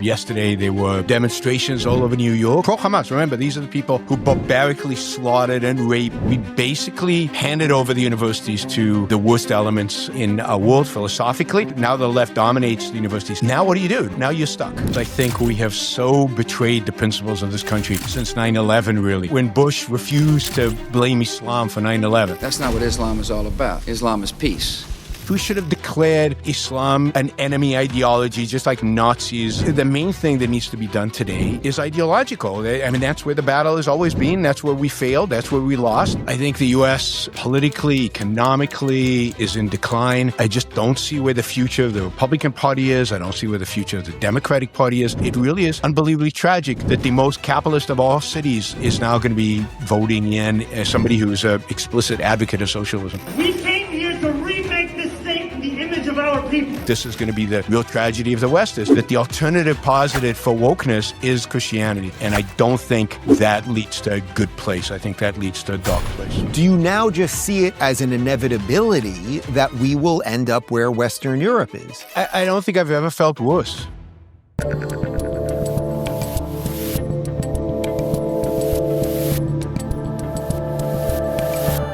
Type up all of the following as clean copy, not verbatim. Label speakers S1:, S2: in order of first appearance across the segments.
S1: Yesterday, there were demonstrations all over New York. Pro-Hamas, remember, these are the people who barbarically slaughtered and raped. We basically handed over the universities to the worst elements in our world philosophically. Now the left dominates the universities. Now what do? Now you're stuck. I think we have so betrayed the principles of this country since 9/11, really. When Bush refused to blame Islam for 9/11.
S2: That's not what Islam is all about. Islam is peace.
S1: We should have declared Islam an enemy ideology, just like Nazis. The main thing that needs to be done today is ideological. I mean, that's where the battle has always been. That's where we failed. That's where we lost. I think the U.S. politically, economically is in decline. I just don't see where the future of the Republican Party is. I don't see where the future of the Democratic Party is. It really is unbelievably tragic that the most capitalist of all cities is now going to be voting in as somebody who's an explicit advocate of socialism.
S3: We came here to remake this state in the image of our people.
S1: This is going to be the real tragedy of the West, is that the alternative posited for wokeness is Christianity. And I don't think that leads to a good place. I think that leads to a dark place.
S4: Do you now just see it as an inevitability that we will end up where Western Europe is?
S1: I don't think I've ever felt worse.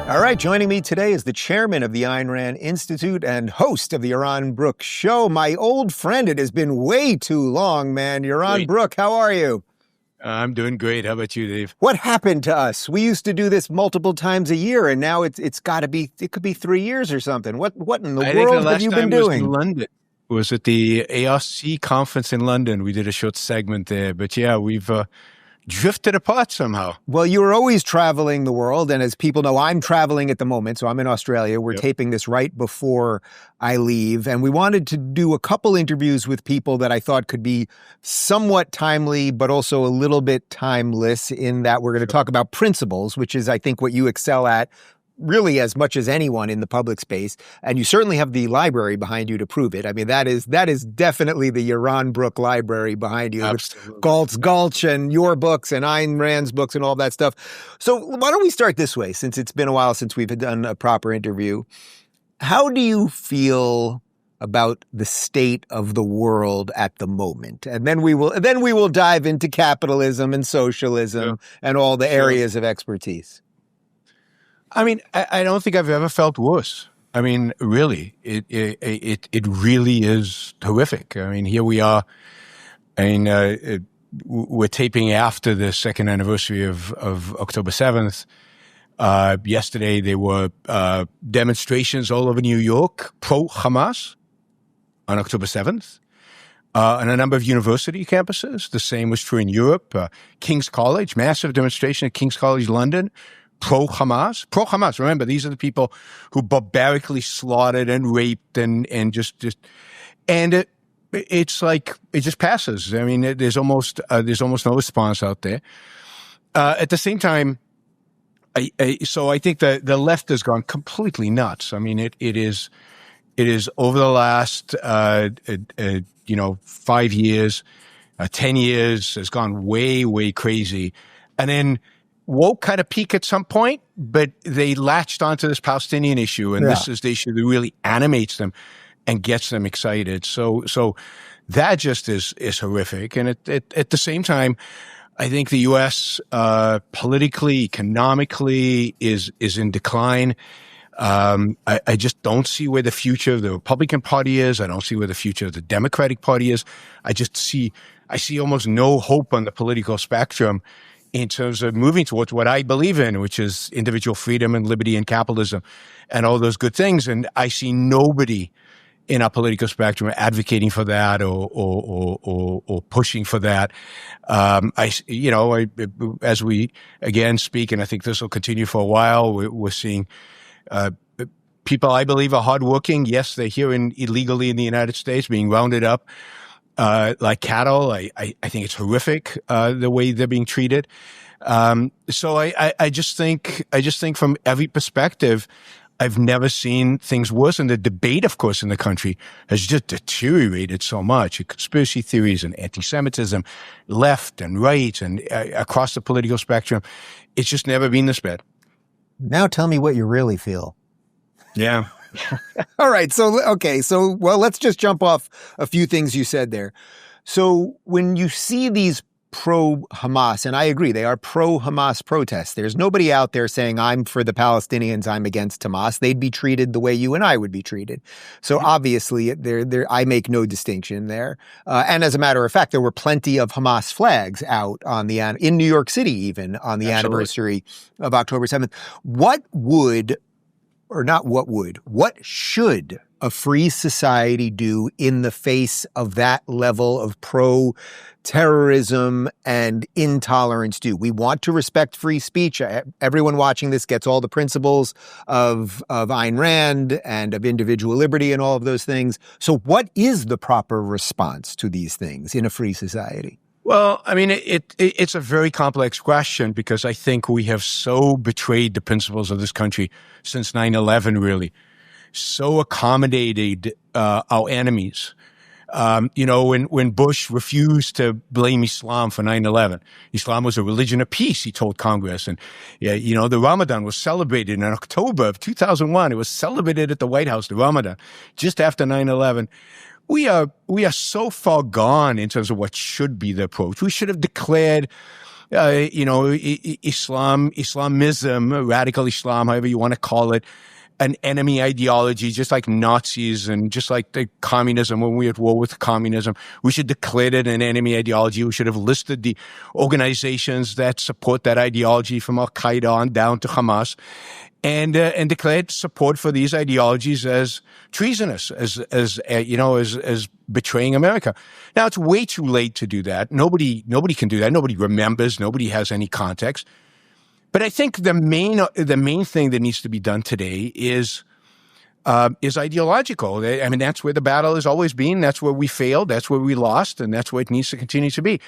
S4: All right, joining me today is the chairman of the Ayn Rand Institute and host of the Yaron Brook Show, my old friend. It has been way too long, man. Yaron Brook, how are you?
S1: I'm doing great. How about you, Dave?
S4: What happened to us? We used to do this multiple times a year, and now it's got to be, it could be 3 years or something. What in the world have you been doing?
S1: Was in London. It was at the ARC conference in London. We did a short segment there. But yeah, we've drifted apart somehow.
S4: Well, you were always traveling the world. And as people know, I'm traveling at the moment. So I'm in Australia. We're taping this right before I leave. And we wanted to do a couple interviews with people that I thought could be somewhat timely, but also a little bit timeless in that we're going to talk about principles, which is, I think, what you excel at really as much as anyone in the public space. And you certainly have the library behind you to prove it. I mean, that is definitely the Yaron Brook library behind you.
S1: Absolutely.
S4: With Galt's Gulch and your books and Ayn Rand's books and all that stuff. So why don't we start this way, since it's been a while since we've done a proper interview. How do you feel about the state of the world at the moment? And then we will dive into capitalism and socialism and all the areas of expertise.
S1: I mean, I don't think I've ever felt worse. I mean, really, it really is horrific. I mean, here we are. I mean, we're taping after the second anniversary of October 7th. Yesterday, there were demonstrations all over New York, pro-Hamas, on October 7th. On a number of university campuses. The same was true in Europe. King's College, massive demonstration at King's College, London. Pro-Hamas, remember, these are the people who barbarically slaughtered and raped and it's like, it just passes. I mean, there's almost no response out there. At the same time, so I think the left has gone completely nuts. I mean, it is over the last, 5 years, 10 years has gone way, way crazy. And then woke kind of peak at some point, but they latched onto this Palestinian issue, and this is the issue that really animates them and gets them excited. So that just is horrific. And at the same time, I think the U.S. Politically, economically is in decline. I just don't see where the future of the Republican Party is. I don't see where the future of the Democratic Party is. I see almost no hope on the political spectrum in terms of moving towards what I believe in, which is individual freedom and liberty and capitalism and all those good things. And I see nobody in our political spectrum advocating for that or pushing for that. As we again speak, and I think this will continue for a while, we're seeing people I believe are hardworking. Yes, they're here illegally in the United States, being rounded up like cattle. I think it's horrific the way they're being treated. So I just think from every perspective, I've never seen things worse. And the debate, of course, in the country has just deteriorated so much. Conspiracy theories and anti-Semitism, left and right and across the political spectrum. It's just never been this bad.
S4: Now tell me what you really feel.
S1: Yeah.
S4: All right. So let's just jump off a few things you said there. So when you see these pro-Hamas, and I agree, they are pro-Hamas protests. There's nobody out there saying, I'm for the Palestinians, I'm against Hamas. They'd be treated the way you and I would be treated. So obviously, I make no distinction there. And as a matter of fact, there were plenty of Hamas flags out in New York City, even on the anniversary of October 7th. What should a free society do in the face of that level of pro-terrorism and intolerance do? We want to respect free speech. Everyone watching this gets all the principles of Ayn Rand and of individual liberty and all of those things. So what is the proper response to these things in a free society?
S1: Well, I mean, it's a very complex question because I think we have so betrayed the principles of this country since 9/11, really. So accommodated our enemies. When Bush refused to blame Islam for 9/11, Islam was a religion of peace, he told Congress. And, the Ramadan was celebrated in October of 2001. It was celebrated at the White House, the Ramadan, just after 9/11. We are so far gone in terms of what should be the approach. We should have declared, Islamism, radical Islam, however you want to call it, an enemy ideology, just like Nazis and just like the communism when we were at war with communism. We should declare it an enemy ideology. We should have listed the organizations that support that ideology from Al-Qaeda on down to Hamas and declared support for these ideologies as treasonous, as betraying America. Now, it's way too late to do that. Nobody can do that. Nobody remembers. Nobody has any context. But I think the main thing that needs to be done today is ideological. I mean, that's where the battle has always been. That's where we failed. That's where we lost, and that's where it needs to continue to be.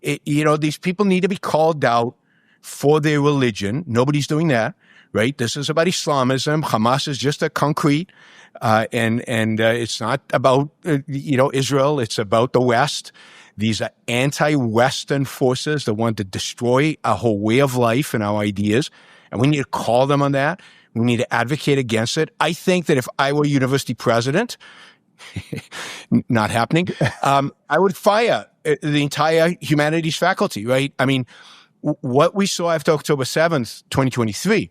S1: These people need to be called out for their religion. Nobody's doing that, right? This is about Islamism. Hamas is just a concrete, and it's not about Israel. It's about the West. These are anti-Western forces that want to destroy our whole way of life and our ideas. And we need to call them on that. We need to advocate against it. I think that if I were university president, not happening, I would fire the entire humanities faculty, right? I mean, what we saw after October 7th, 2023,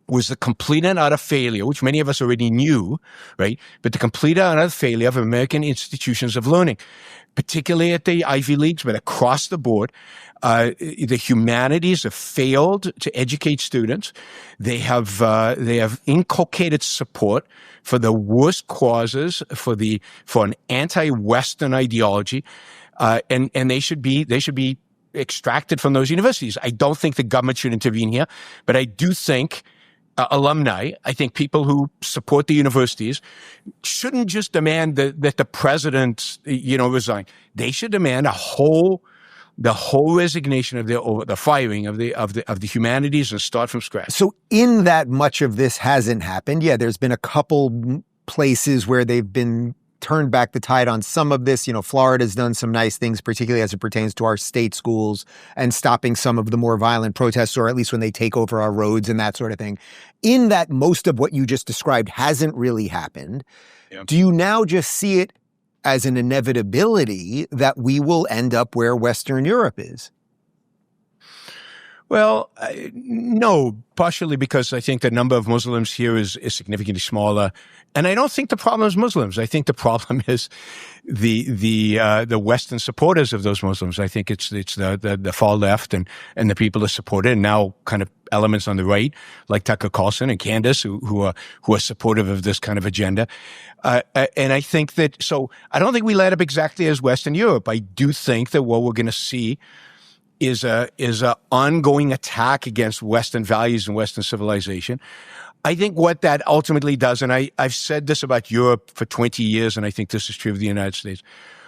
S1: was the complete and utter failure, which many of us already knew, right? But the complete and utter failure of American institutions of learning, particularly at the Ivy Leagues, but across the board. The humanities have failed to educate students. They have inculcated support for the worst causes, for an anti-Western ideology, and they should be extracted from those universities. I don't think the government should intervene here, but I do think alumni, I think people who support the universities shouldn't just demand that the president, resign. They should demand the whole resignation of the firing of the humanities and start from scratch.
S4: So in that much of this hasn't happened. Yeah, there's been a couple places where they've been turned back the tide on some of this. Florida's done some nice things, particularly as it pertains to our state schools and stopping some of the more violent protests, or at least when they take over our roads and that sort of thing. In that, most of what you just described hasn't really happened. Yeah. Do you now just see it as an inevitability that we will end up where Western Europe is?
S1: Well, no, partially because I think the number of Muslims here is significantly smaller, and I don't think the problem is Muslims. I think the problem is the Western supporters of those Muslims. I think it's the far left and the people that support it, and now kind of elements on the right like Tucker Carlson and Candace who are supportive of this kind of agenda. And I think that I don't think we light up exactly as Western Europe. I do think that what we're going to see is a ongoing attack against Western values and Western civilization. I think what that ultimately does, and I've said this about Europe for 20 years, and I think this is true of the United States.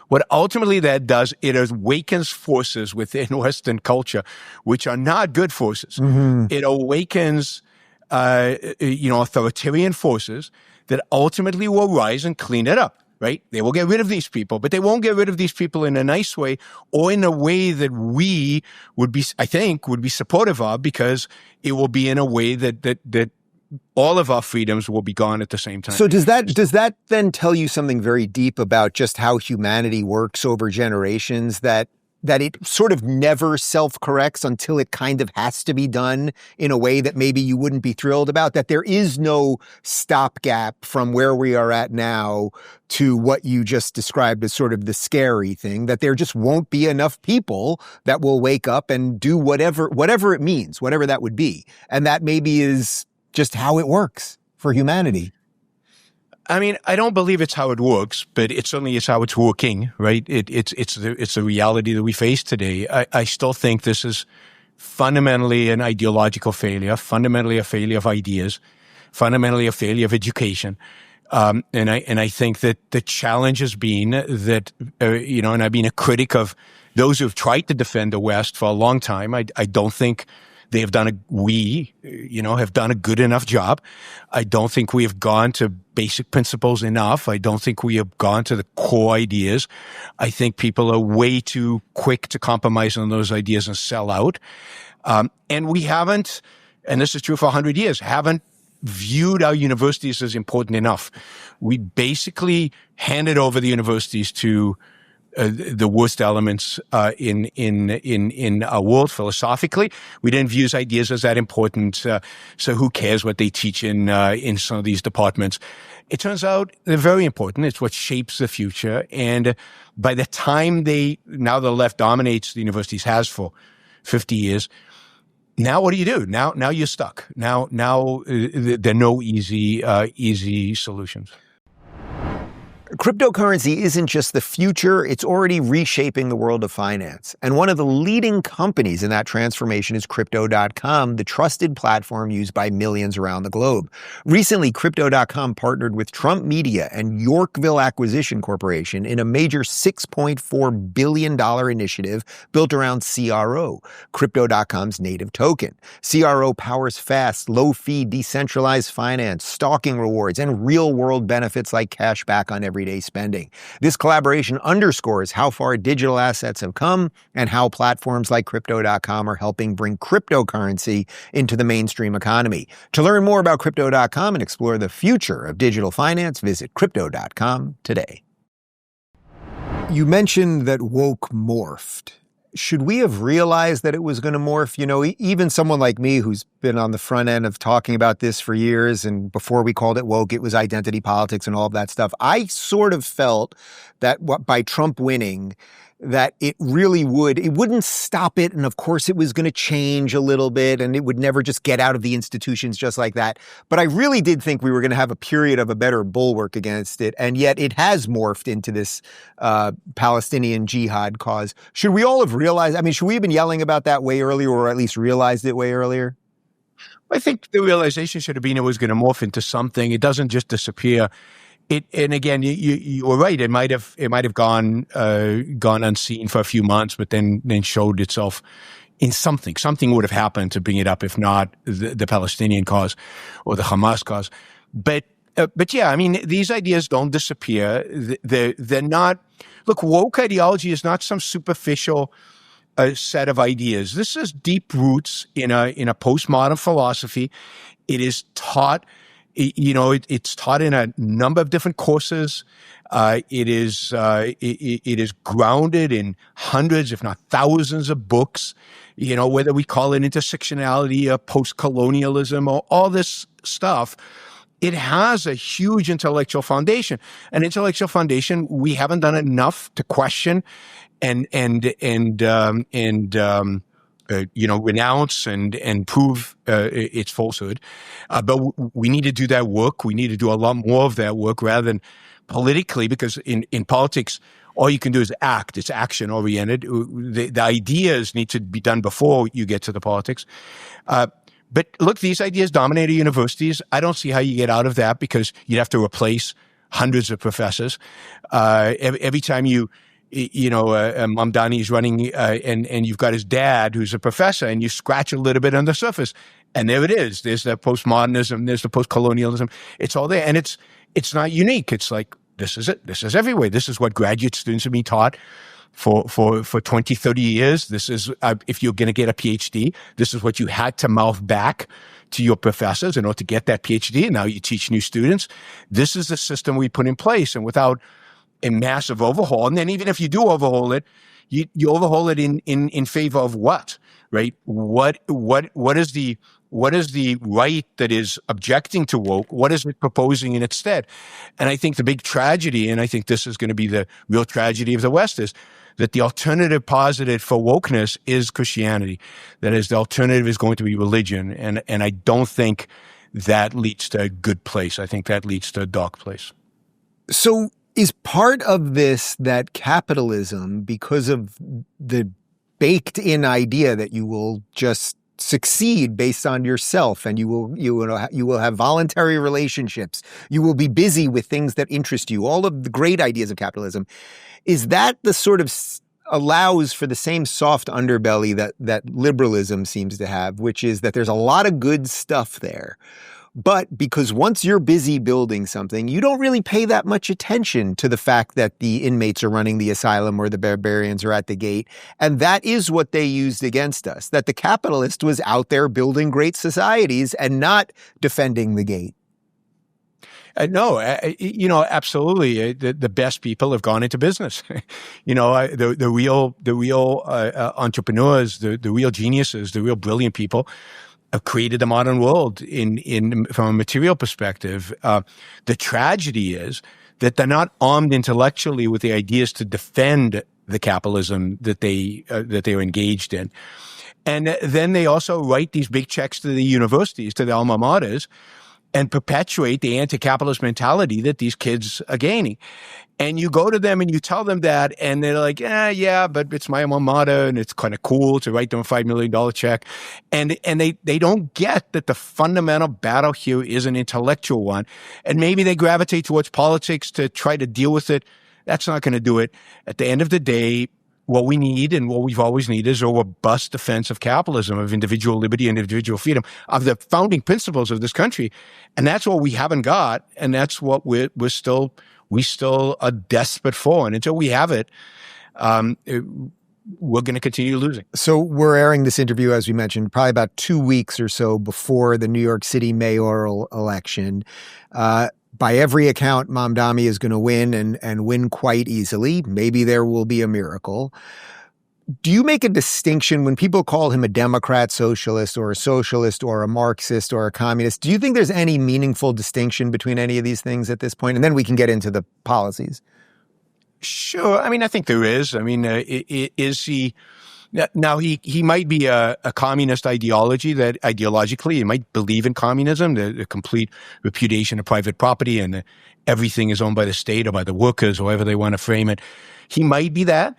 S1: What ultimately that does, it awakens forces within Western culture, which are not good forces. Mm-hmm. It awakens, authoritarian forces that ultimately will rise and clean it up. Right? They will get rid of these people, but they won't get rid of these people in a nice way or in a way that we would be supportive of, because it will be in a way that all of our freedoms will be gone at the same time.
S4: So does that then tell you something very deep about just how humanity works over generations, that it sort of never self-corrects until it kind of has to be done in a way that maybe you wouldn't be thrilled about, that there is no stopgap from where we are at now to what you just described as sort of the scary thing, that there just won't be enough people that will wake up and do whatever it means, whatever that would be. And that maybe is just how it works for humanity.
S1: I mean, I don't believe it's how it works, but it certainly is how it's working, right? It's the reality that we face today. I still think this is fundamentally an ideological failure, fundamentally a failure of ideas, fundamentally a failure of education. And I think that the challenge has been that, and I've been a critic of those who've tried to defend the West for a long time. I don't think they have done have done a good enough job. I don't think we have gone to basic principles enough. I don't think we have gone to the core ideas. I think people are way too quick to compromise on those ideas and sell out. And we haven't, and this is true for 100 years, haven't viewed our universities as important enough. We basically handed over the universities to the worst elements in our world philosophically. We didn't view ideas as that important. So who cares what they teach in some of these departments? It turns out they're very important. It's what shapes the future. And by the time now the left dominates the universities, has for 50 years. Now what do you do? Now you're stuck. Now there are no easy solutions.
S4: Cryptocurrency isn't just the future, it's already reshaping the world of finance. And one of the leading companies in that transformation is Crypto.com, the trusted platform used by millions around the globe. Recently, Crypto.com partnered with Trump Media and Yorkville Acquisition Corporation in a major $6.4 billion initiative built around CRO, Crypto.com's native token. CRO powers fast, low-fee, decentralized finance, stalking rewards, and real-world benefits like cash back on everyday spending. This collaboration underscores how far digital assets have come and how platforms like Crypto.com are helping bring cryptocurrency into the mainstream economy. To learn more about Crypto.com and explore the future of digital finance, visit Crypto.com today. You mentioned that woke morphed. Should we have realized that it was going to morph? Even someone like me who's been on the front end of talking about this for years, and before we called it woke, it was identity politics and all of that stuff. I sort of felt that by Trump winning, that it wouldn't stop it. And of course it was going to change a little bit and it would never just get out of the institutions just like that. But I really did think we were going to have a period of a better bulwark against it. And yet it has morphed into this Palestinian jihad cause. Should we all have realized, should we have been yelling about that way earlier, or at least realized it way earlier?
S1: I think the realization should have been it was going to morph into something. It doesn't just disappear. And again, you were right. It might have gone unseen for a few months, but then showed itself in something. Something would have happened to bring it up, if not the Palestinian cause or the Hamas cause. But yeah, these ideas don't disappear. They're not. Look, woke ideology is not some superficial set of ideas. This is deep roots in a postmodern philosophy. It is taught. It's taught in a number of different courses. It is grounded in hundreds, if not thousands, of books. Whether we call it intersectionality or post-colonialism or all this stuff, it has a huge intellectual foundation. An intellectual foundation we haven't done enough to question and renounce and prove its falsehood. But we need to do that work. We need to do a lot more of that work rather than politically, because in politics, all you can do is act. It's action oriented. The ideas need to be done before you get to the politics. But look, these ideas dominate universities. I don't see how you get out of that, because you'd have to replace hundreds of professors. Every time Mamdani is running, and you've got his dad who's a professor, and you scratch a little bit on the surface, and there it is. There's the postmodernism, there's the postcolonialism. It's all there, and it's not unique. It's like, this is it. This is everywhere. This is what graduate students have been taught for 20, 30 years. This is, if you're going to get a PhD, this is what you had to mouth back to your professors in order to get that PhD, and now you teach new students. This is the system we put in place, and without a massive overhaul, and then even if you do overhaul it, you overhaul it in favor of what, right? What is the right that is objecting to woke? What is it proposing in its stead? And I think the big tragedy, and I think this is going to be the real tragedy of the West, is that the alternative posited for wokeness is Christianity. That is, the alternative is going to be religion. And I don't think that leads to a good place. I think that leads to a dark place.
S4: So is part of this that capitalism, because of the baked in idea that you will just succeed based on yourself, and you will have voluntary relationships, you will be busy with things that interest you, all of the great ideas of capitalism, is that the sort of allows for the same soft underbelly that liberalism seems to have, which is that there's a lot of good stuff there. But because once you're busy building something, you don't really pay that much attention to the fact that the inmates are running the asylum or the barbarians are at the gate. And that is what they used against us, that the capitalist was out there building great societies and not defending the gate.
S1: No, absolutely. The best people have gone into business. The real entrepreneurs, the real geniuses, the real brilliant people have created the modern world from a material perspective. The tragedy is that they're not armed intellectually with the ideas to defend the capitalism that they're engaged in. And then they also write these big checks to the universities, to the alma maters, and perpetuate the anti-capitalist mentality that these kids are gaining. And you go to them and you tell them that, and they're like, yeah, but it's my alma mater, and it's kind of cool to write them a $5 million check. And they don't get that the fundamental battle here is an intellectual one. And maybe they gravitate towards politics to try to deal with it. That's not going to do it. At the end of the day, what we need and what we've always needed is a robust defense of capitalism, of individual liberty and individual freedom, of the founding principles of this country. And that's what we haven't got. And that's what we still are desperate for. And until we have it, we're going to continue losing.
S4: So we're airing this interview, as we mentioned, probably about 2 weeks or so before the New York City mayoral election. By every account, Mamdani is going to win and win quite easily. Maybe there will be a miracle. Do you make a distinction when people call him a Democrat socialist or a Marxist or a communist? Do you think there's any meaningful distinction between any of these things at this point? And then we can get into the policies.
S1: Sure. I mean, I think there is. I mean, is he... Now, he might be a communist ideologically, he might believe in communism, the complete repudiation of private property, and everything is owned by the state or by the workers, however they want to frame it. He might be that.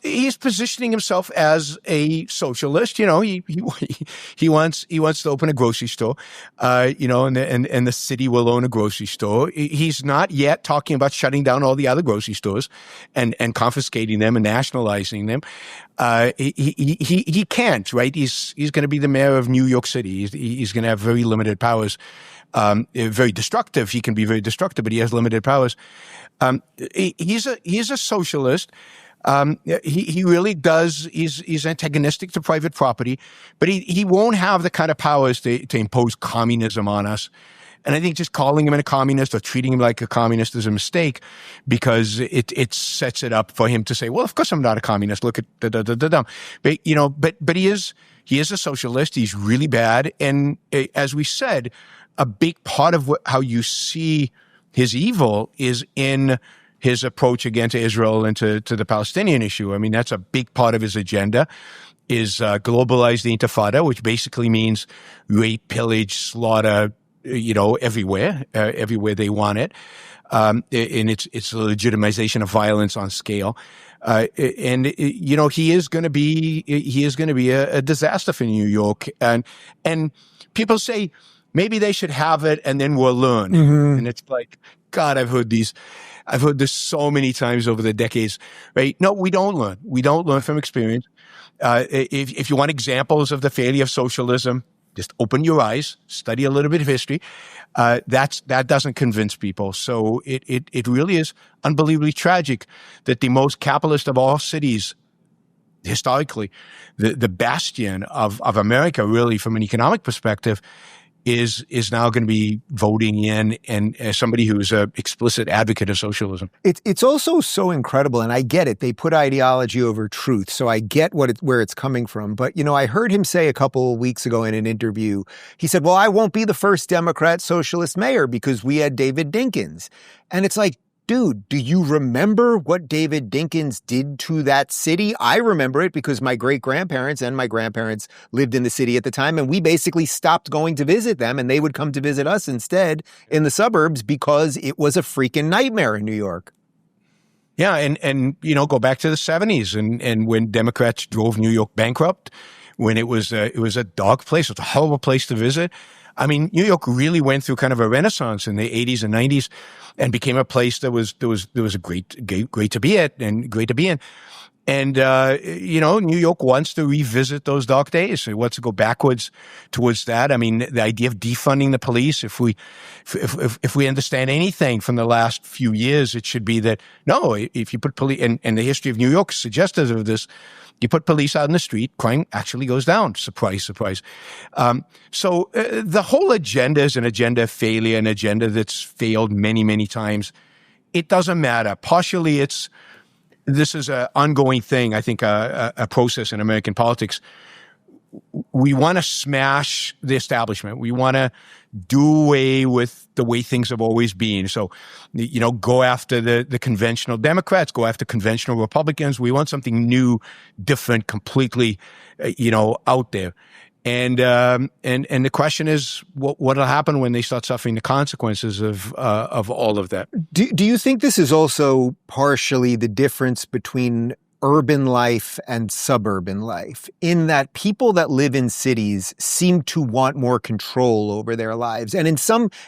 S1: He's positioning himself as a socialist. He wants to open a grocery store, and the city will own a grocery store. He's not yet talking about shutting down all the other grocery stores and confiscating them and nationalizing them. He can't, right? He's going to be the mayor of New York City. He's going to have very limited powers. Very destructive. He can be very destructive, but he has limited powers. He's a socialist. He really does. He's antagonistic to private property, but he won't have the kind of powers to impose communism on us. And I think just calling him a communist or treating him like a communist is a mistake, because it sets it up for him to say, well, of course I'm not a communist. Look at da. But he is a socialist. He's really bad. And as we said, a big part of how you see his evil is in his approach again to Israel and to the Palestinian issue. I mean, that's a big part of his agenda, is globalize the Intifada, which basically means rape, pillage, slaughter, everywhere they want it. And it's a legitimization of violence on scale. He is going to be a disaster for New York. And people say maybe they should have it and then we'll learn. Mm-hmm. And it's like, God, I've heard this so many times over the decades, right? No, we don't learn. We don't learn from experience. If you want examples of the failure of socialism, just open your eyes, study a little bit of history. That doesn't convince people. So it really is unbelievably tragic that the most capitalist of all cities historically, the bastion of America, really, from an economic perspective, is now going to be voting in, and as somebody who's an explicit advocate of socialism.
S4: It's also so incredible, and I get it. They put ideology over truth, so I get where it's coming from. But, I heard him say a couple of weeks ago in an interview, he said, well, I won't be the first Democrat socialist mayor because we had David Dinkins. And it's like, dude, do you remember what David Dinkins did to that city? I remember it because my great-grandparents and my grandparents lived in the city at the time, and we basically stopped going to visit them, and they would come to visit us instead in the suburbs because it was a freaking nightmare in New York.
S1: Yeah, and go back to the 70s and when Democrats drove New York bankrupt, when it was a dog place, it was a horrible place to visit. I mean, New York really went through kind of a renaissance in the 80s and 90s and became a place that was a great to be at and great to be in. And, New York wants to revisit those dark days. It wants to go backwards towards that. I mean, the idea of defunding the police, if we understand anything from the last few years, it should be that, no, if you put police, and the history of New York is suggestive of this, you put police out in the street, crime actually goes down. Surprise, surprise. So the whole agenda is an agenda of failure, an agenda that's failed many, many times. It doesn't matter. Partially, this is an ongoing thing, I think, a process in American politics. We want to smash the establishment. We want to do away with the way things have always been. So, go after the conventional Democrats, go after conventional Republicans. We want something new, different, completely, out there. And the question is, what'll happen when they start suffering the consequences of all of that?
S4: Do you think this is also partially the difference between urban life and suburban life, in that people that live in cities seem to want more control over their lives? And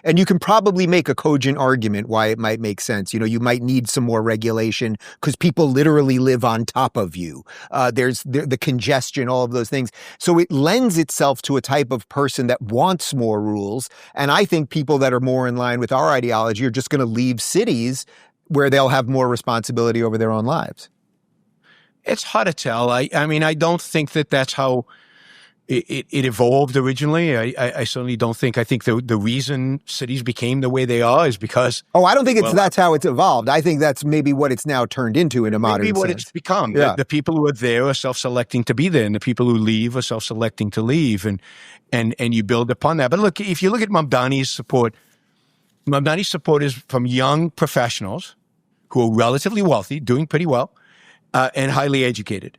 S4: and you can probably make a cogent argument why it might make sense. You might need some more regulation because people literally live on top of you. There's the congestion, all of those things. So it lends itself to a type of person that wants more rules. And I think people that are more in line with our ideology are just going to leave cities where they'll have more responsibility over their own lives.
S1: It's hard to tell. I mean, I don't think that's how it evolved originally. I certainly don't think. I think the reason cities became the way they are is because...
S4: Oh, I don't think that's how it's evolved. I think that's maybe what it's now turned into in a modern sense.
S1: Maybe what it's become. Yeah. The people who are there are self-selecting to be there, and the people who leave are self-selecting to leave, and you build upon that. But look, if you look at Mamdani's support is from young professionals who are relatively wealthy, doing pretty well, and highly educated.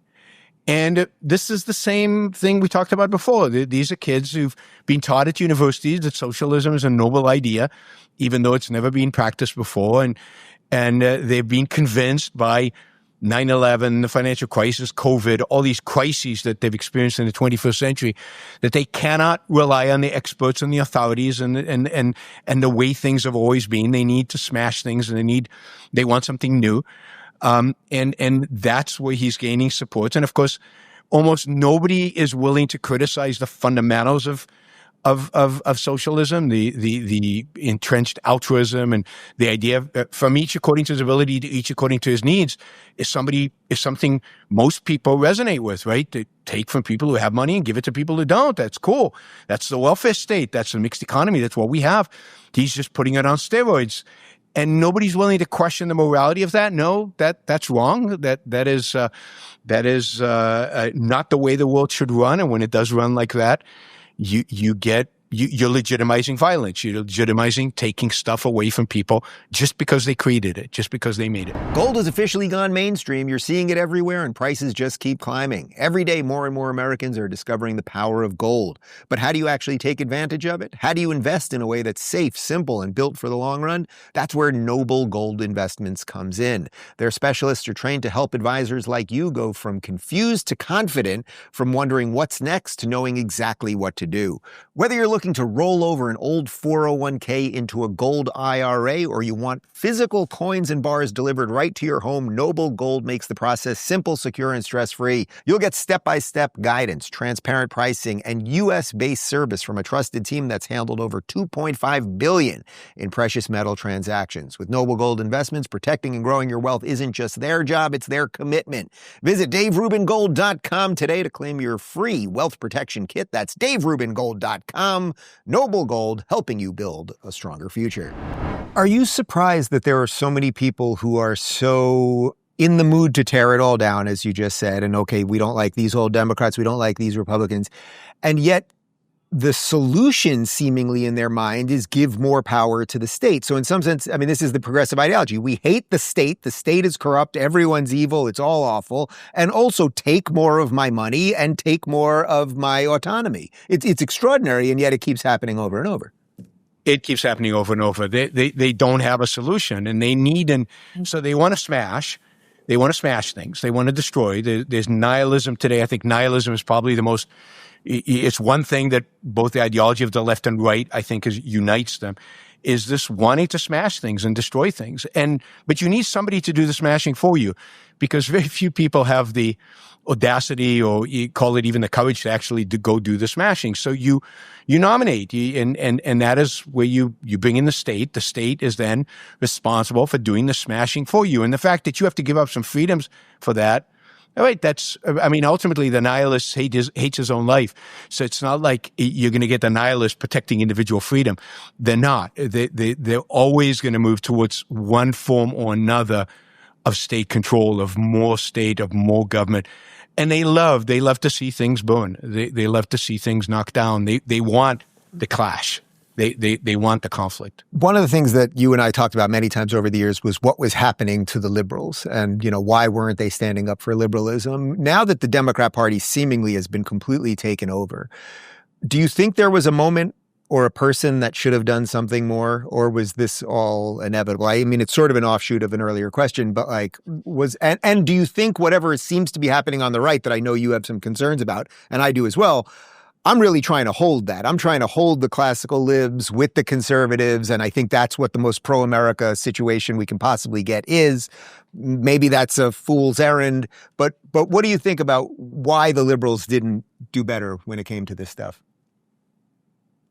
S1: And this is the same thing we talked about before. These are kids who've been taught at universities that socialism is a noble idea, even though it's never been practiced before. And they've been convinced by 9/11, the financial crisis, COVID, all these crises that they've experienced in the 21st century, that they cannot rely on the experts and the authorities and the way things have always been. They need to smash things, and they want something new. And that's where he's gaining support. And of course, almost nobody is willing to criticize the fundamentals of socialism, the entrenched altruism, and the idea of, from each according to his ability to each according to his needs, is something most people resonate with, right? To take from people who have money and give it to people who don't. That's cool. That's the welfare state. That's the mixed economy. That's what we have. He's just putting it on steroids. And nobody's willing to question the morality of that. No, that's wrong. That is not the way the world should run. And when it does run like that, you're legitimizing violence. You're legitimizing taking stuff away from people just because they created it, just because they made it.
S4: Gold has officially gone mainstream. You're seeing it everywhere, and prices just keep climbing. Every day, more and more Americans are discovering the power of gold. But how do you actually take advantage of it? How do you invest in a way that's safe, simple, and built for the long run? That's where Noble Gold Investments comes in. Their specialists are trained to help advisors like you go from confused to confident, from wondering what's next to knowing exactly what to do. Whether you're looking to roll over an old 401k into a gold IRA, or you want physical coins and bars delivered right to your home, Noble Gold makes the process simple, secure, and stress-free. You'll get step-by-step guidance, transparent pricing, and U.S.-based service from a trusted team that's handled over $2.5 billion in precious metal transactions. With Noble Gold Investments, protecting and growing your wealth isn't just their job, it's their commitment. Visit DaveRubinGold.com today to claim your free wealth protection kit. That's DaveRubinGold.com. Noble Gold, helping you build a stronger future. Are you surprised that there are so many people who are so in the mood to tear it all down, as you just said, and okay, we don't like these old Democrats, we don't like these Republicans, and yet the solution seemingly in their mind is give more power to the state. So in some sense, I mean, this is the progressive ideology. We hate the state. The state is corrupt. Everyone's evil. It's all awful. And also take more of my money and take more of my autonomy. It's extraordinary, and yet it keeps happening over and over.
S1: It keeps happening over and over. They don't have a solution, and they need, and so they want to smash. They want to smash things. They want to destroy. There's nihilism today. I think nihilism is probably the most. It's one thing that both the ideology of the left and right, I think, unites them, is this wanting to smash things and destroy things. But you need somebody to do the smashing for you, because very few people have the audacity, or you call it even the courage, to actually go do the smashing. So you nominate, and that is where you bring in the state. The state is then responsible for doing the smashing for you. And the fact that you have to give up some freedoms for that, all right, ultimately the nihilist hates his own life. So it's not like you're going to get the nihilist protecting individual freedom. They're not. They're always going to move towards one form or another of state control, of more state, of more government. And they love to see things burn. They love to see things knocked down. They want the clash. They want the conflict.
S4: One of the things that you and I talked about many times over the years was what was happening to the liberals, and, why weren't they standing up for liberalism? Now that the Democrat Party seemingly has been completely taken over, do you think there was a moment or a person that should have done something more, or was this all inevitable? I mean, it's sort of an offshoot of an earlier question, but and do you think whatever seems to be happening on the right, that I know you have some concerns about, and I do as well, I'm really trying to hold that. I'm trying to hold the classical libs with the conservatives, and I think that's what the most pro-America situation we can possibly get is. Maybe that's a fool's errand, but what do you think about why the liberals didn't do better when it came to this stuff?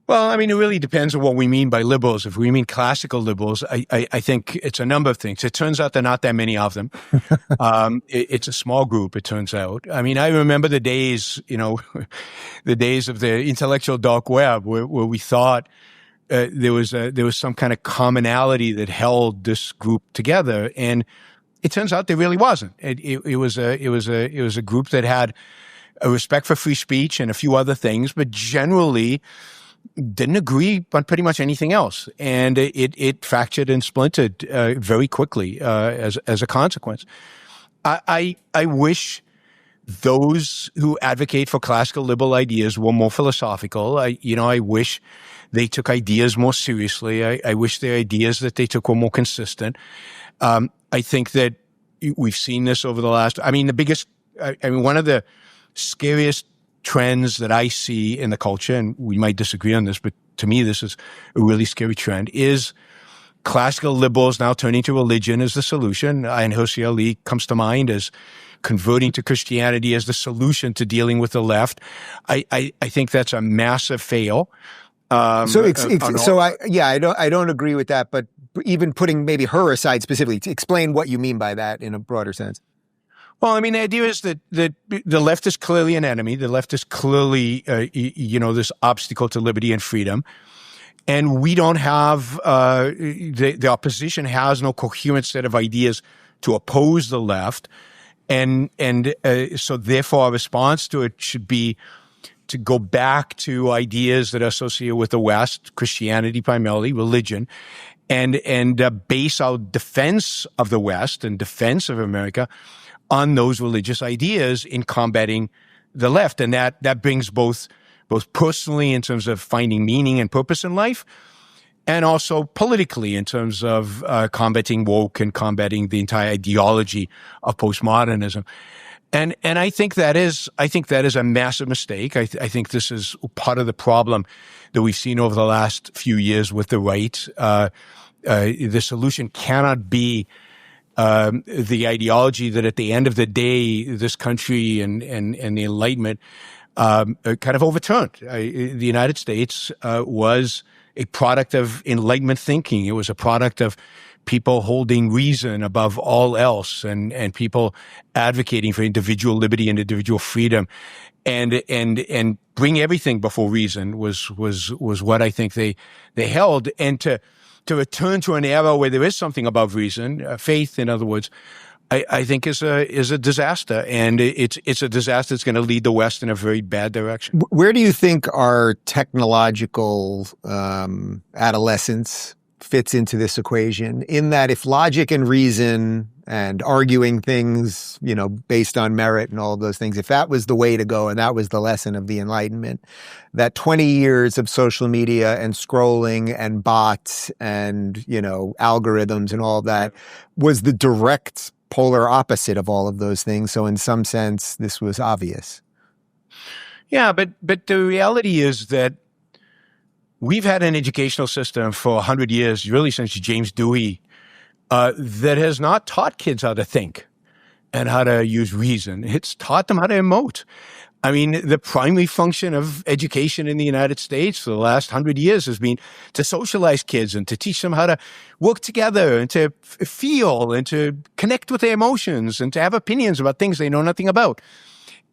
S1: Well, I mean, it really depends on what we mean by liberals. If we mean classical liberals, I think it's a number of things. It turns out there are not that many of them. It's a small group, it turns out. I mean, I remember the days, the days of the intellectual dark web where we thought there was some kind of commonality that held this group together, and it turns out there really wasn't. It was a group that had a respect for free speech and a few other things, but generally didn't agree on pretty much anything else, and it fractured and splintered very quickly as a consequence. I wish those who advocate for classical liberal ideas were more philosophical. I wish they took ideas more seriously. I wish the ideas that they took were more consistent. I think that we've seen this over the last. One of the scariest trends that I see in the culture, and we might disagree on this, but to me this is a really scary trend, is classical liberals now turning to religion as the solution. And Hirsi Ali comes to mind as converting to Christianity as the solution to dealing with the left. I think that's a massive fail. I don't agree with that, but even putting maybe her aside specifically, to explain what you mean by that in a broader sense. Well, I mean, the idea is that the left is clearly an enemy. The left is clearly, this obstacle to liberty and freedom. And we don't have, the opposition has no coherent set of ideas to oppose the left. And so therefore our response to it should be to go back to ideas that are associated with the West, Christianity primarily, religion, and base our defense of the West and defense of America on those religious ideas in combating the left. And that brings both personally in terms of finding meaning and purpose in life, and also politically in terms of combating woke and combating the entire ideology of postmodernism. And I think that is a massive mistake. I think this is part of the problem that we've seen over the last few years with the right. The solution cannot be the ideology that at the end of the day, this country and the Enlightenment kind of overturned. The United States was a product of Enlightenment thinking. It was a product of people holding reason above all else, and people advocating for individual liberty and individual freedom, and bring everything before reason was what I think they held. And to return to an era where there is something above reason, faith, in other words, I think is a disaster, and it's a disaster that's going to lead the West in a very bad direction.
S4: Where do you think our technological adolescence fits into this equation? In that, if logic and reason and arguing things, based on merit and all of those things, if that was the way to go and that was the lesson of the Enlightenment, that 20 years of social media and scrolling and bots and, algorithms and all of that was the direct polar opposite of all of those things. So in some sense, this was obvious.
S1: Yeah, but the reality is that we've had an educational system for 100 years, really since James Dewey, that has not taught kids how to think and how to use reason. It's taught them how to emote. I mean, the primary function of education in the United States for the last 100 years has been to socialize kids and to teach them how to work together and to feel and to connect with their emotions and to have opinions about things they know nothing about.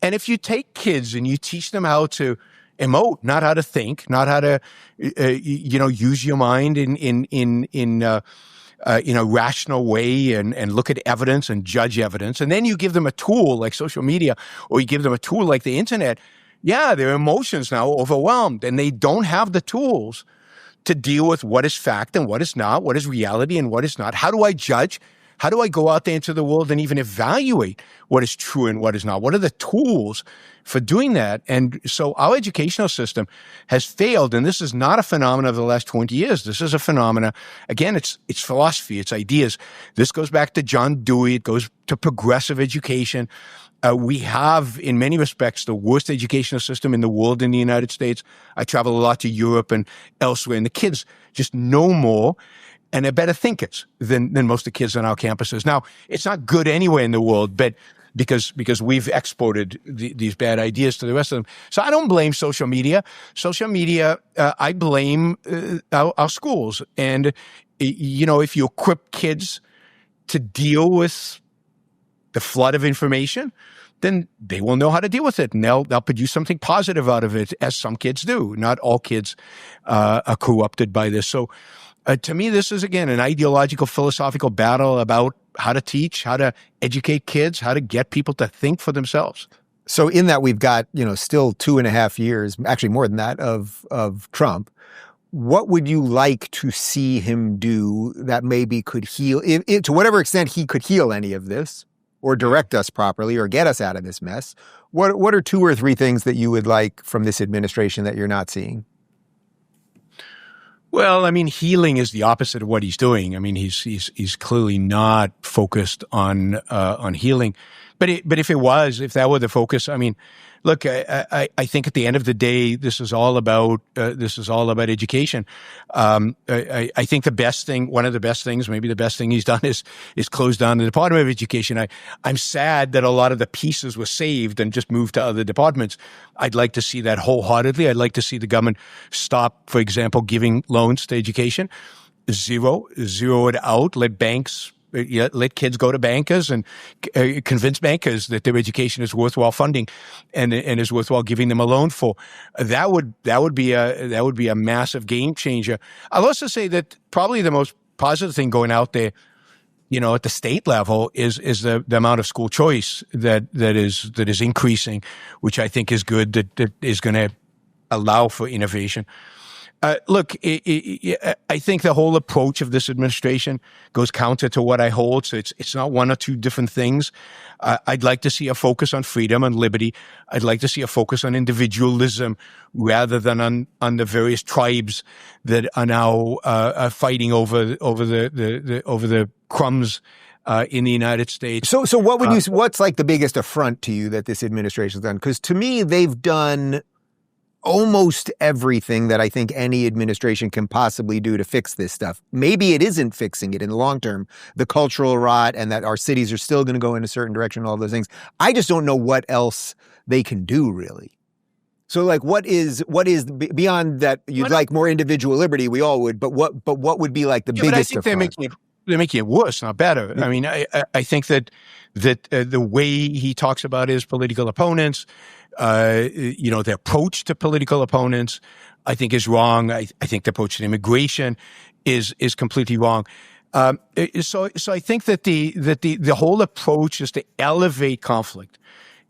S1: And if you take kids and you teach them how to emote, not how to think, not how to, use your mind in a rational way and look at evidence and judge evidence. And then you give them a tool like social media, or you give them a tool like the internet. Yeah, their emotions now are overwhelmed, and they don't have the tools to deal with what is fact and what is not, what is reality and what is not. How do I judge? How do I go out there into the world and even evaluate what is true and what is not? What are the tools for doing that? And so our educational system has failed, and this is not a phenomenon of the last 20 years. This is a phenomena. Again, it's philosophy, it's ideas. This goes back to John Dewey. It goes to progressive education. We have, in many respects, the worst educational system in the world in the United States. I travel a lot to Europe and elsewhere, and the kids just know more. And they're better thinkers than most of the kids on our campuses. Now, it's not good anywhere in the world, but because we've exported these bad ideas to the rest of them. So I don't blame social media. Social media, I blame our schools. And, if you equip kids to deal with the flood of information, then they will know how to deal with it, and they'll produce something positive out of it, as some kids do. Not all kids are corrupted by this. So, to me, this is, again, an ideological, philosophical battle about how to teach, how to educate kids, how to get people to think for themselves.
S4: So in that, we've got, still 2.5 years, actually more than that, of Trump. What would you like to see him do that maybe could heal, to whatever extent he could heal any of this, or direct us properly, or get us out of this mess? What are 2 or 3 things that you would like from this administration that you're not seeing?
S1: Well, I mean, healing is the opposite of what he's doing. I mean, he's clearly not focused on healing. But if that were the focus, I mean, look, I think at the end of the day, this is all about education. I think one of the best things, maybe the best thing he's done is close down the Department of Education. I'm sad that a lot of the pieces were saved and just moved to other departments. I'd like to see that wholeheartedly. I'd like to see the government stop, for example, giving loans to education. Zero it out. Let kids go to bankers and convince bankers that their education is worthwhile funding and is worthwhile giving them a loan for. That would be a massive game changer. I'll also say that probably the most positive thing going out there, at the state level is the amount of school choice that is increasing, which I think is good. That is going to allow for innovation. Look, I think the whole approach of this administration goes counter to what I hold. So it's not one or two different things. I'd like to see a focus on freedom and liberty. I'd like to see a focus on individualism rather than on the various tribes that are now fighting over the crumbs in the United States.
S4: So what would you? What's like the biggest affront to you that this administration has done? Because to me, they've done almost everything that I think any administration can possibly do to fix this stuff. Maybe it isn't fixing it in the long term, the cultural rot, and that our cities are still going to go in a certain direction, all those things. I just don't know what else they can do, really. So, like, what is beyond that? You'd like more individual liberty, we all would, but what would be like the biggest? But I think
S1: they're making it worse, not better. I mean, I think that the way he talks about his political opponents, the approach to political opponents, I think is wrong. I think the approach to immigration is completely wrong. So I think that the whole approach is to elevate conflict.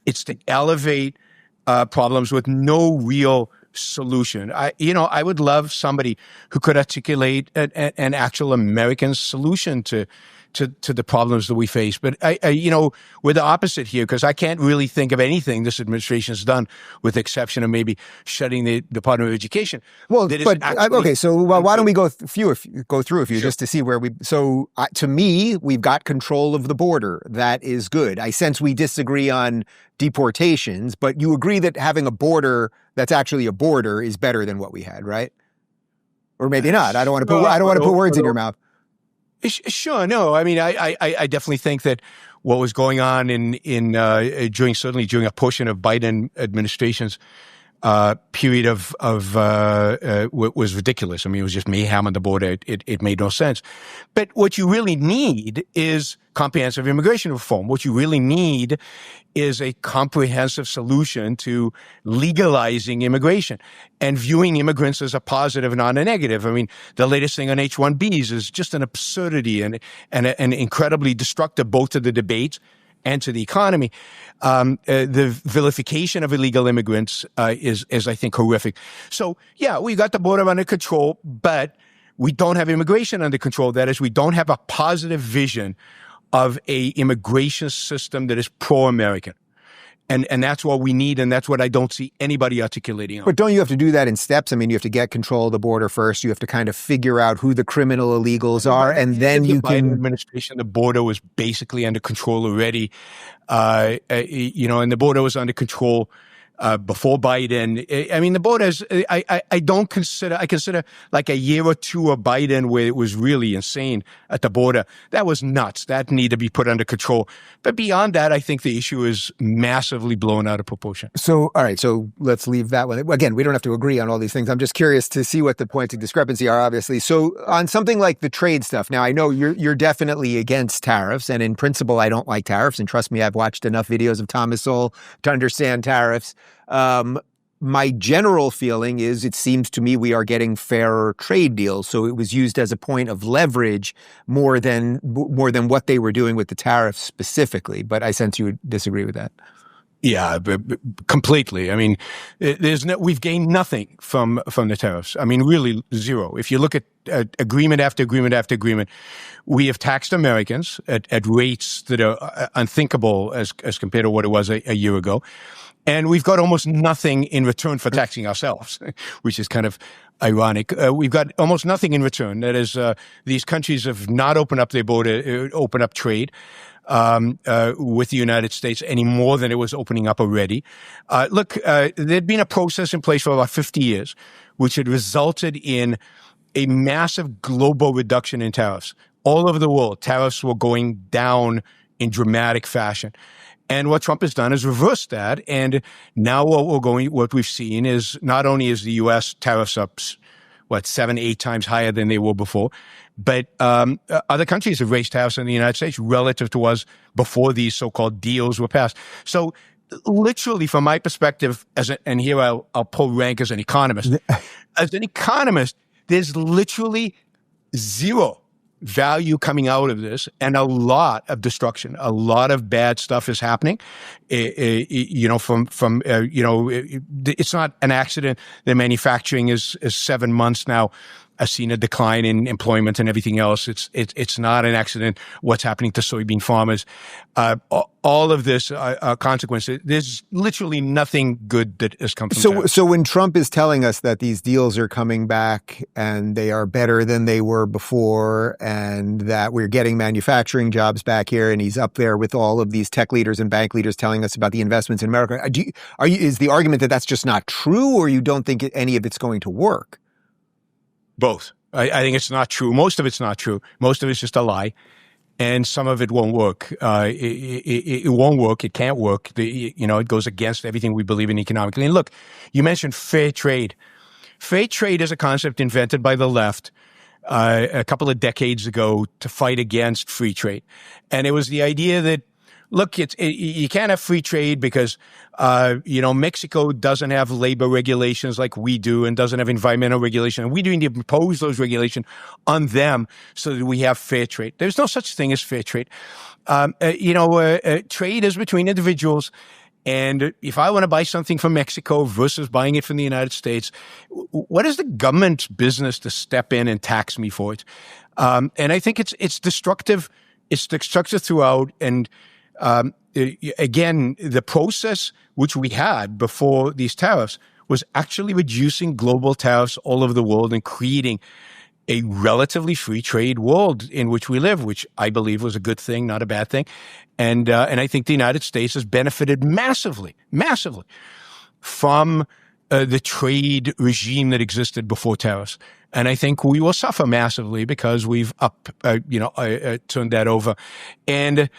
S1: It's to elevate problems with no real solution. I would love somebody who could articulate an actual American solution to the problems that we face. But we're the opposite here, because I can't really think of anything this administration has done, with the exception of maybe shutting the Department of Education.
S4: Well, okay. So why don't we go through a few just to see where we? So to me, we've got control of the border. That is good. I sense we disagree on deportations, but you agree that having a border that's actually a border is better than what we had, right? Or maybe not. I don't want to put words in your mouth.
S1: Sure. No, I mean, I definitely think that what was going on during a portion of Biden administration's period was ridiculous. I mean, it was just mayhem on the border. It made no sense. But what you really need is comprehensive immigration reform. What you really need is a comprehensive solution to legalizing immigration and viewing immigrants as a positive, not a negative. I mean, the latest thing on H-1Bs is just an absurdity and incredibly destructive both to the debate and to the economy. The vilification of illegal immigrants is, I think, horrific. So, yeah, we got the border under control, but we don't have immigration under control. That is, we don't have a positive vision of a immigration system that is pro-American. And that's what we need, and that's what I don't see anybody articulating on.
S4: But don't you have to do that in steps? I mean, you have to get control of the border first. You have to kind of figure out who the criminal illegals are, and then you can...
S1: The Biden administration, the border was basically under control already. And the border was under control before Biden. I mean, the borders, I consider like a year or two of Biden where it was really insane at the border. That was nuts. That needed to be put under control. But beyond that, I think the issue is massively blown out of proportion.
S4: So, all right. So let's leave that one. Again, we don't have to agree on all these things. I'm just curious to see what the points of discrepancy are, obviously. So on something like the trade stuff, now I know you're definitely against tariffs. And in principle, I don't like tariffs. And trust me, I've watched enough videos of Thomas Sowell to understand tariffs. My general feeling is it seems to me we are getting fairer trade deals. So it was used as a point of leverage more than what they were doing with the tariffs specifically. But I sense you would disagree with that.
S1: Yeah, completely. I mean, we've gained nothing from the tariffs. I mean, really zero. If you look at agreement after agreement after agreement, we have taxed Americans at rates that are unthinkable as compared to what it was a year ago. And we've got almost nothing in return for taxing ourselves, which is kind of ironic. We've got almost nothing in return. That is, these countries have not opened up their border, opened up trade with the United States any more than it was opening up already. There'd been a process in place for about 50 years, which had resulted in a massive global reduction in tariffs. All over the world, tariffs were going down in dramatic fashion. And what Trump has done is reverse that. And now what we've seen is not only is the U.S. tariffs up, 7-8 times higher than they were before, but other countries have raised tariffs in the United States relative to us before these so-called deals were passed. So literally, from my perspective, and here I'll pull rank as an economist. As an economist, there's literally zero value coming out of this, and a lot of destruction. A lot of bad stuff is happening. It's not an accident that manufacturing is 7 months now seen a decline in employment and everything else. It's not an accident what's happening to soybean farmers. All of this consequences. There's literally nothing good that has come from tariffs.
S4: So when Trump is telling us that these deals are coming back and they are better than they were before, and that we're getting manufacturing jobs back here, and he's up there with all of these tech leaders and bank leaders telling us about the investments in America, is the argument that that's just not true, or you don't think any of it's going to work?
S1: Both. I think it's not true. Most of it's not true. Most of it's just a lie. And some of it won't work. It won't work. It can't work. It goes against everything we believe in economically. And look, you mentioned fair trade. Fair trade is a concept invented by the left a couple of decades ago to fight against free trade. And it was the idea that, look, you can't have free trade because, Mexico doesn't have labor regulations like we do and doesn't have environmental regulation. And we do need to impose those regulations on them so that we have fair trade. There's no such thing as fair trade. Trade is between individuals. And if I want to buy something from Mexico versus buying it from the United States, what is the government's business to step in and tax me for it? And I think it's destructive. It's destructive throughout. And again, the process which we had before these tariffs was actually reducing global tariffs all over the world and creating a relatively free trade world in which we live, which I believe was a good thing, not a bad thing. And I think the United States has benefited massively from the trade regime that existed before tariffs. And I think we will suffer massively because we've turned that over. And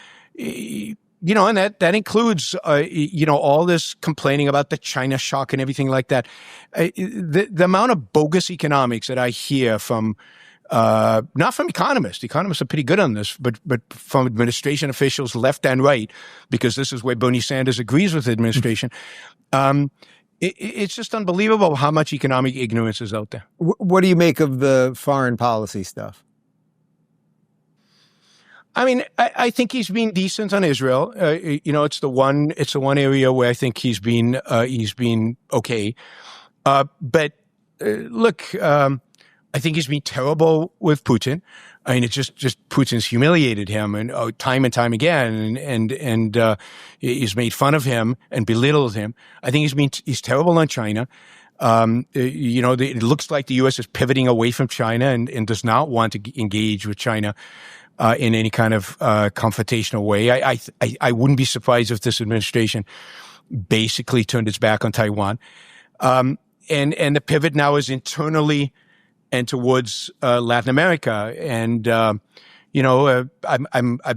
S1: and that includes, all this complaining about the China shock and everything like that. The amount of bogus economics that I hear from, not from economists are pretty good on this, but from administration officials left and right, because this is where Bernie Sanders agrees with the administration. It's just unbelievable how much economic ignorance is out there.
S4: What do you make of the foreign policy stuff?
S1: I mean, I think he's been decent on Israel. It's the one area where I think he's been okay. But look, I think he's been terrible with Putin. I mean, it's just Putin's humiliated him and time again, and he's made fun of him and belittled him. I think he's terrible on China. It looks like the U.S. is pivoting away from China and does not want to engage with China in any kind of confrontational way. I wouldn't be surprised if this administration basically turned its back on Taiwan. And the pivot now is internally and towards Latin America. And I'd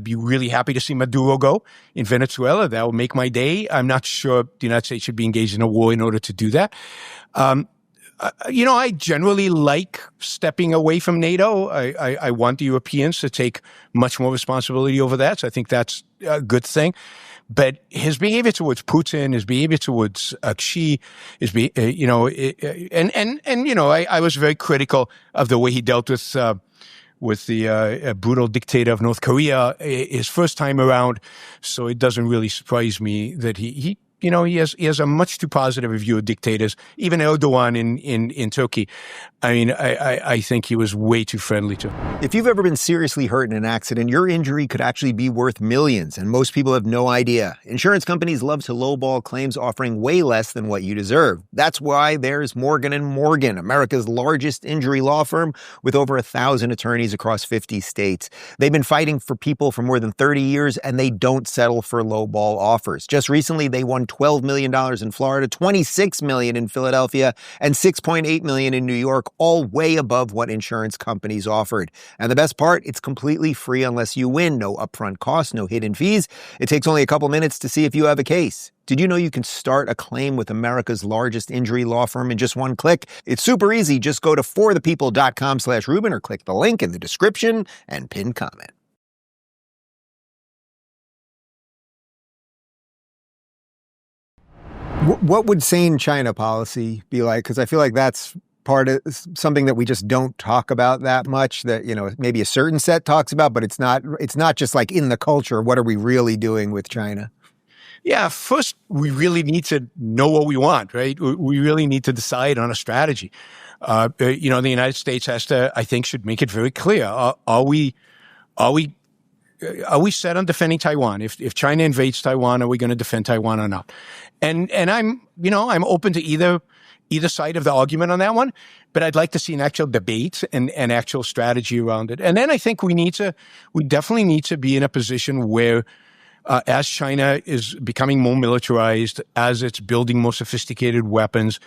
S1: be really happy to see Maduro go in Venezuela. That will make my day. I'm not sure the United States should be engaged in a war in order to do that. I generally like stepping away from NATO. I want the Europeans to take much more responsibility over that. So I think that's a good thing. But his behavior towards Putin, his behavior towards Xi, I was very critical of the way he dealt with the brutal dictator of North Korea his first time around. So it doesn't really surprise me that he has a much too positive view of dictators. Even Erdogan in Turkey. I mean, I think he was way too friendly to him.
S4: If you've ever been seriously hurt in an accident, your injury could actually be worth millions, and most people have no idea. Insurance companies love to lowball claims, offering way less than what you deserve. That's why there's Morgan & Morgan, America's largest injury law firm with over 1,000 attorneys across 50 states. They've been fighting for people for more than 30 years, and they don't settle for lowball offers. Just recently, they won $12 million in Florida, $26 million in Philadelphia, and $6.8 million in New York, all way above what insurance companies offered. And the best part, it's completely free unless you win. No upfront costs, no hidden fees. It takes only a couple minutes to see if you have a case. Did you know you can start a claim with America's largest injury law firm in just one click? It's super easy. Just go to forthepeople.com/Rubin or click the link in the description and pin comment. What would sane China policy be like? Because I feel like that's part of something that we just don't talk about that much, that, maybe a certain set talks about, but it's not just like in the culture. What are we really doing with China?
S1: Yeah, first, we really need to know what we want, right? We really need to decide on a strategy. The United States should make it very clear. Are we set on defending Taiwan? If China invades Taiwan, are we going to defend Taiwan or not? And I'm open to either side of the argument on that one, but I'd like to see an actual debate and actual strategy around it. And then I think we definitely need to be in a position where, as China is becoming more militarized, as it's building more sophisticated weapons,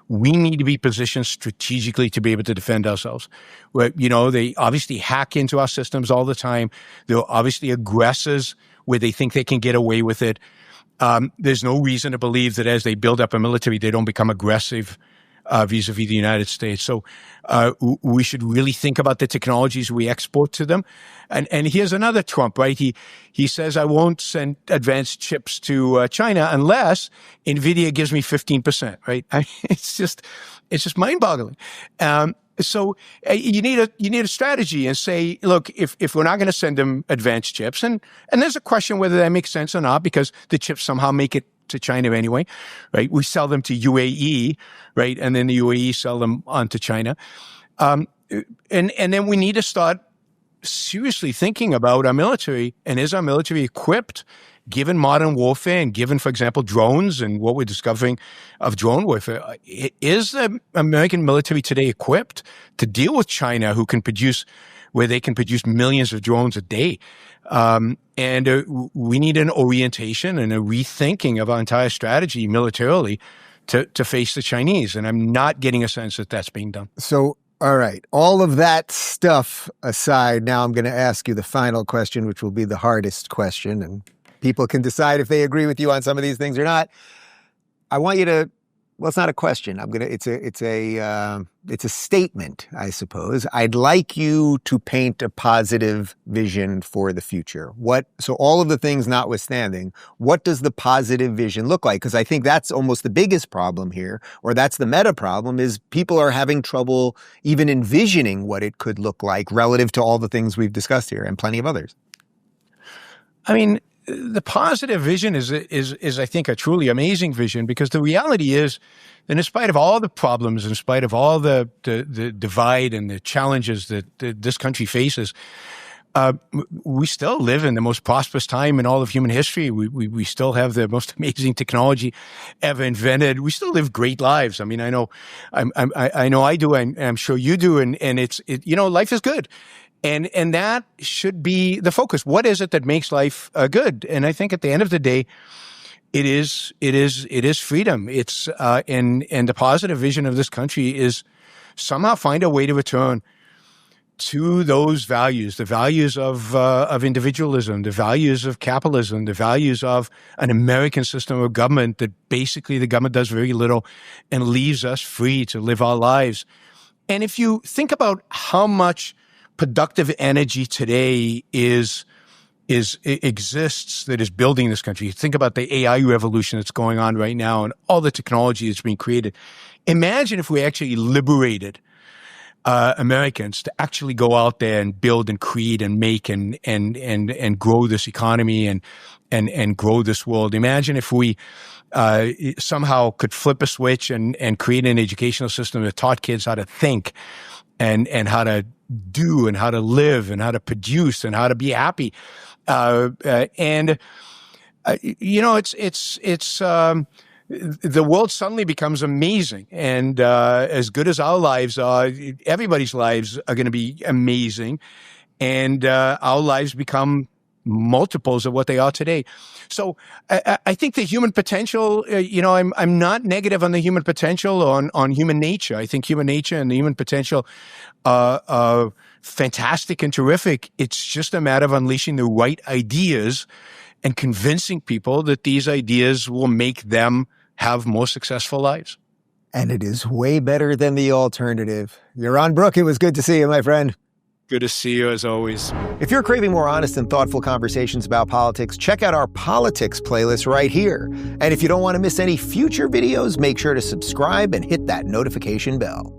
S1: we need to be positioned strategically to be able to defend ourselves. They obviously hack into our systems all the time. They're obviously aggressors where they think they can get away with it. There's no reason to believe that as they build up a military, they don't become aggressive vis-a-vis the United States. So we should really think about the technologies we export to them. And here's another Trump, right? He says, I won't send advanced chips to China unless NVIDIA gives me 15%, right? It's just mind-boggling. So you need a strategy and say, look, if we're not going to send them advanced chips, and there's a question whether that makes sense or not, because the chips somehow make it to China anyway, right? We sell them to UAE, right? And then the UAE sell them on to China. And then we need to start seriously thinking about our military, and is our military equipped, given modern warfare and given, for example, drones and what we're discovering of drone warfare? Is the American military today equipped to deal with China, where they can produce millions of drones a day? And we need an orientation and a rethinking of our entire strategy militarily to face the Chinese. And I'm not getting a sense that that's being done.
S4: So, all right, all of that stuff aside, now I'm going to ask you the final question, which will be the hardest question, and people can decide if they agree with you on some of these things or not. I want you to, well, it's not a question. It's a statement, I suppose. I'd like you to paint a positive vision for the future. So all of the things notwithstanding, what does the positive vision look like? Because I think that's almost the biggest problem here, or that's the meta problem, is people are having trouble even envisioning what it could look like relative to all the things we've discussed here and plenty of others.
S1: I mean, the positive vision is I think a truly amazing vision, because the reality is that in spite of all the problems, in spite of all the divide and the challenges that this country faces, we still live in the most prosperous time in all of human history. We still have the most amazing technology ever invented. We still live great lives. I mean, I know I do, and I'm sure you do, and life is good. And that should be the focus. What is it that makes life good? And I think at the end of the day, it is freedom. It's and the positive vision of this country is somehow find a way to return to those values, the values of individualism, the values of capitalism, the values of an American system of government that basically the government does very little and leaves us free to live our lives. And if you think about how much productive energy today exists that is building this country. Think about the AI revolution that's going on right now and all the technology that's being created. Imagine if we actually liberated Americans to actually go out there and build and create and make and grow this economy and grow this world. Imagine if we somehow could flip a switch and create an educational system that taught kids how to think and how to do and how to live and how to produce and how to be happy. The world suddenly becomes amazing. And as good as our lives are, everybody's lives are going to be amazing. And our lives become multiples of what they are today. So I think the human potential, I'm not negative on the human potential or on human nature. I think human nature and the human potential are fantastic and terrific. It's just a matter of unleashing the right ideas and convincing people that these ideas will make them have more successful lives.
S4: And it is way better than the alternative. Yaron Brook, it was good to see you, my friend.
S1: Good to see you, as always.
S4: If you're craving more honest and thoughtful conversations about politics, check out our politics playlist right here. And if you don't want to miss any future videos, make sure to subscribe and hit that notification bell.